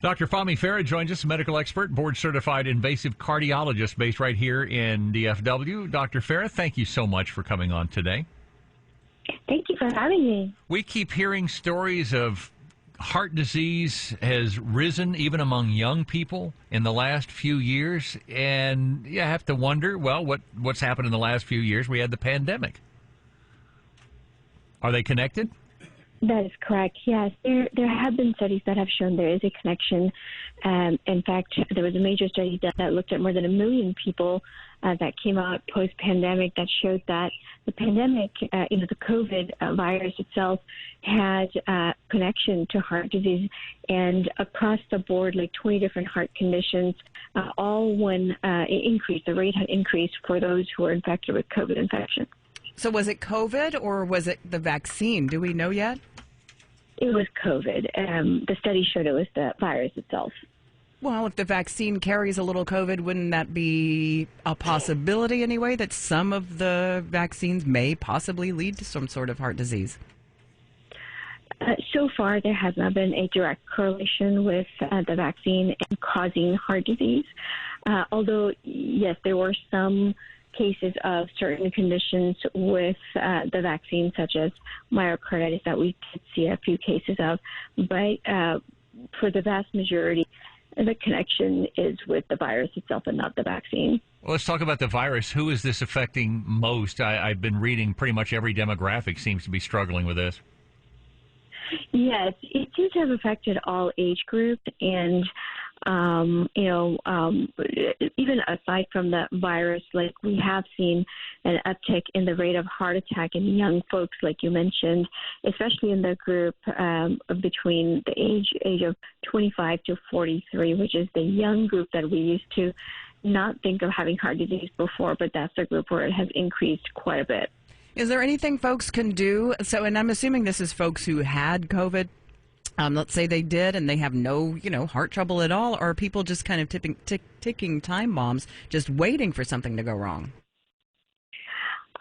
Dr. Fahmi Farah joins us, medical expert, board-certified invasive cardiologist based right here in DFW. Dr. Farah, thank you so much for coming on today. Thank you for having me. We keep hearing stories of heart disease has risen even among young people in the last few years, and you have to wonder, well, what's happened in the last few years? We had the pandemic. Are they connected? That is correct. Yes, there have been studies that have shown there is a connection. In fact, there was a major study that looked at more than 1 million people that came out post-pandemic that showed that the pandemic, the COVID virus itself, had a connection to heart disease, and across the board, like 20 different heart conditions, all when increased. The rate had increased for those who were infected with COVID infection. So was it COVID or was it the vaccine? Do we know yet? It was COVID. The study showed it was the virus itself. Well, if the vaccine carries a little COVID, wouldn't that be a possibility anyway, that some of the vaccines may possibly lead to some sort of heart disease? So far, there has not been a direct correlation with the vaccine and causing heart disease. Although, yes, there were some cases of certain conditions with the vaccine, such as myocarditis, that we did see a few cases of. But for the vast majority, the connection is with the virus itself and not the vaccine. Well, let's talk about the virus. Who is this affecting most? I've been reading pretty much every demographic seems to be struggling with this. Yes, it seems to have affected all age groups, and even aside from the virus, like we have seen an uptick in the rate of heart attack in young folks, like you mentioned, especially in the group between the age of 25 to 43, which is the young group that we used to not think of having heart disease before, but that's the group where it has increased quite a bit. Is there anything folks can do? So, and I'm assuming this is folks who had COVID. Let's say they did and they have no, heart trouble at all, or are people just kind of ticking time bombs, just waiting for something to go wrong?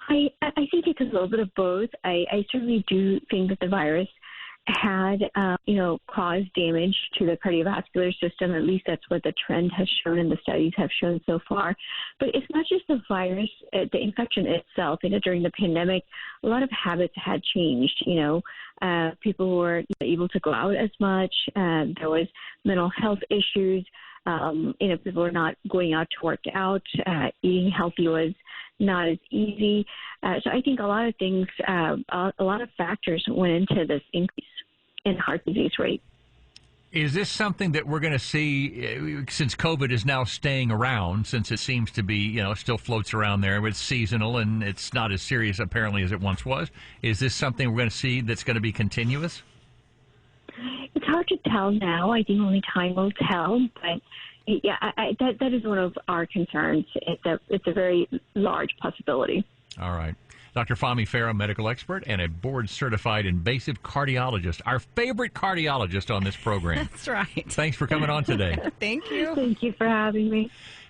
I think it's a little bit of both. I certainly do think that the virus had, caused damage to the cardiovascular system. At least that's what the trend has shown and the studies have shown so far. But it's not just the virus, the infection itself. During the pandemic, a lot of habits had changed. People were not able to go out as much. There was mental health issues. People were not going out to work out. Eating healthy was not as easy. So I think a lot of things, a lot of factors went into this increase in heart disease rate. Is this something that we're going to see, since COVID is now staying around, since it seems to be, still floats around there, it's seasonal and it's not as serious apparently as it once was. Is this something we're going to see that's going to be continuous? It's hard to tell now. I think only time will tell. But yeah, that is one of our concerns. It's a very large possibility. All right. Dr. Fahmi Farah, medical expert and a board-certified invasive cardiologist, our favorite cardiologist on this program. That's right. Thanks for coming on today. Thank you. Thank you for having me.